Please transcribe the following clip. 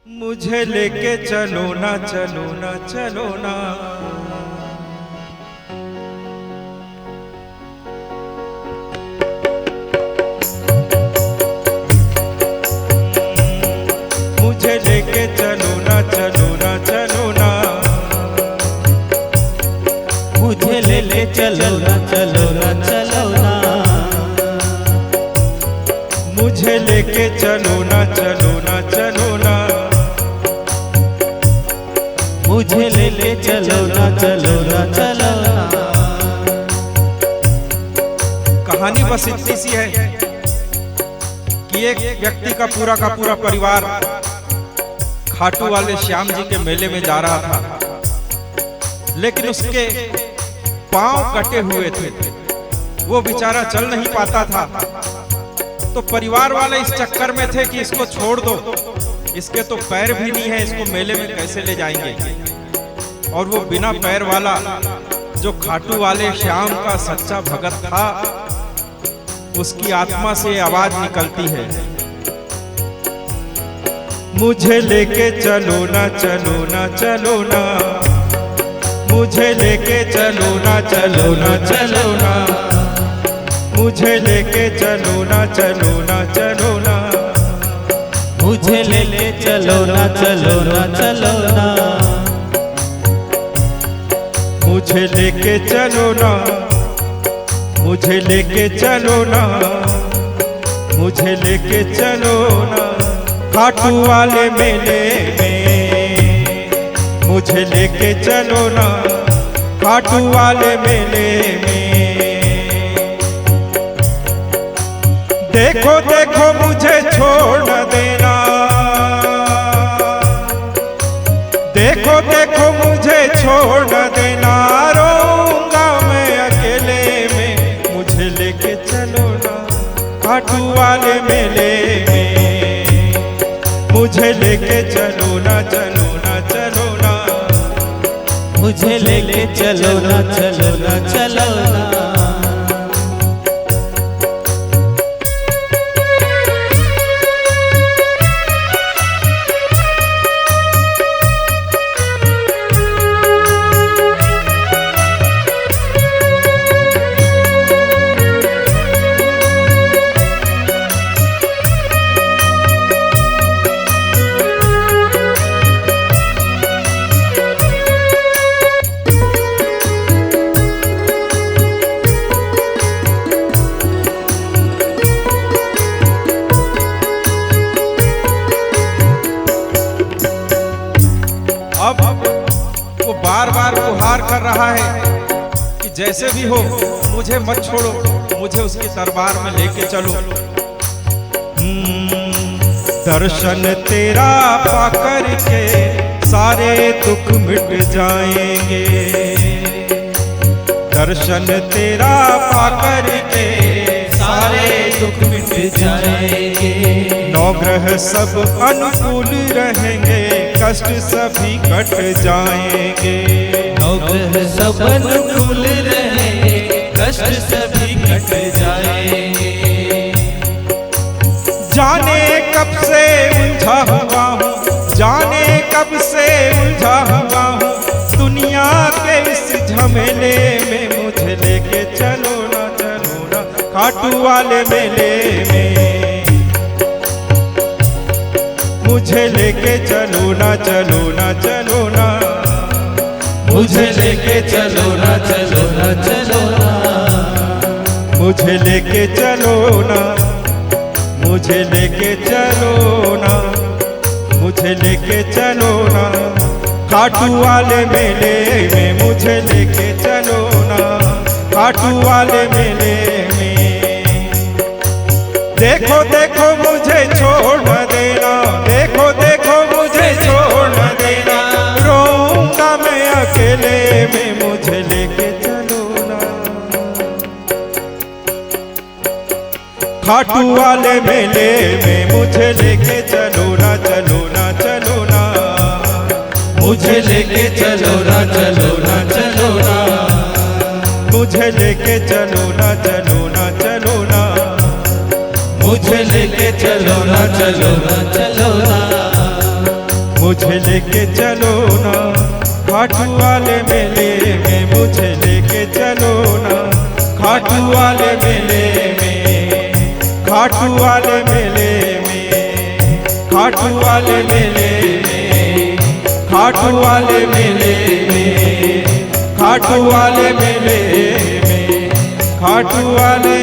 मुझे लेके चलो ना चलो ना चलो ना, मुझे लेके चलो ना चलो ना चलो ना, मुझे ले चलो ना चलो ना चलो ना, मुझे लेके चलो ना चलो ना चलो ना, मुझे ले चलो ना चलो ना चलो ना। कहानी बस इतनी सी है कि एक व्यक्ति का पूरा परिवार खाटू वाले श्याम जी के मेले में जा रहा था, लेकिन उसके पांव कटे हुए थे, वो बेचारा चल नहीं पाता था। तो परिवार वाले इस चक्कर में थे कि इसको छोड़ दो, इसके तो पैर भी नहीं है, इसको मेले में कैसे ले जाएंगे। और वो बिना पैर वाला जो खाटू वाले श्याम का सच्चा भगत था, उसकी आत्मा से आवाज निकलती है, मुझे लेके चलो ना चलो ना चलो ना, मुझे लेके चलो ना चलो ना चलो ना, मुझे लेके चलो ना चलो ना चलो ना, मुझे ले चलो ना चलो ना चलो ना, मुझे लेके चलो ना, मुझे लेके चलो ना, मुझे लेके चलो ना, खाटू वाले मेले में, मुझे लेके चलो ना, खाटू वाले मेले में। देखो देखो मुझे छोड़ न देना, देखो देखो मुझे छोड़ न देना, रोऊंगा मैं अकेले में, मुझे लेके चलो ना खाटू वाले मेले में, मुझे लेके चलो ना चलो ना चलो ना, मुझे ले चलो ना चलो ना चलो ना। अब वो बार बार गुहार कर रहा है कि जैसे भी हो मुझे मत छोड़ो, मुझे उसके दरबार में लेके चलो। दर्शन तेरा पाकर के सारे दुख मिट जाएंगे, दर्शन तेरा पाकर के सारे दुख मिट जाएंगे, नवग्रह सब अनुकूल रहेंगे, कष्ट सभी कट जाएंगे, नवग्रह सब अनुकूल रहेंगे, कष्ट सभी कट जाएंगे। जाने कब से उलझा हुआ हूँ, जाने कब से उलझा हुआ हूँ, दुनिया के इस झमेले में, मुझे लेके चलो ना खाटू वाले मेले में, मुझे लेके चलो ना चलो ना चलो ना, मुझे लेके चलो ना चलो ना चलो ना, मुझे लेके चलो ना, मुझे लेके चलो ना, मुझे लेके चलो ना, खाटू वाले मेले में, मुझे लेके चलो ना खाटू वाले मेले में। देखो देखो मुझे छोड़ न देना, देखो देखो मुझे छोड़ न देना, रोऊंगा मैं अकेले में, मुझे लेके चलो ना खाटू वाले मेले में, मुझे लेके चलो ना चलो ना चलो ना, मुझे लेके चलो ना चलो ना चलो ना, मुझे लेके चलो ना चलो ना चलो ना, मुझे लेके चलो ना चलो ना चलो ना। मुझे लेके चलो ना खाटू वाले मेले में, मुझे लेके चलो ना खाटू वाले मेले में, खाटू वाले मेले में, खाटू वाले मेले में, खाटू वाले मेले में, खाटू वाले मेले में, खाटू वाले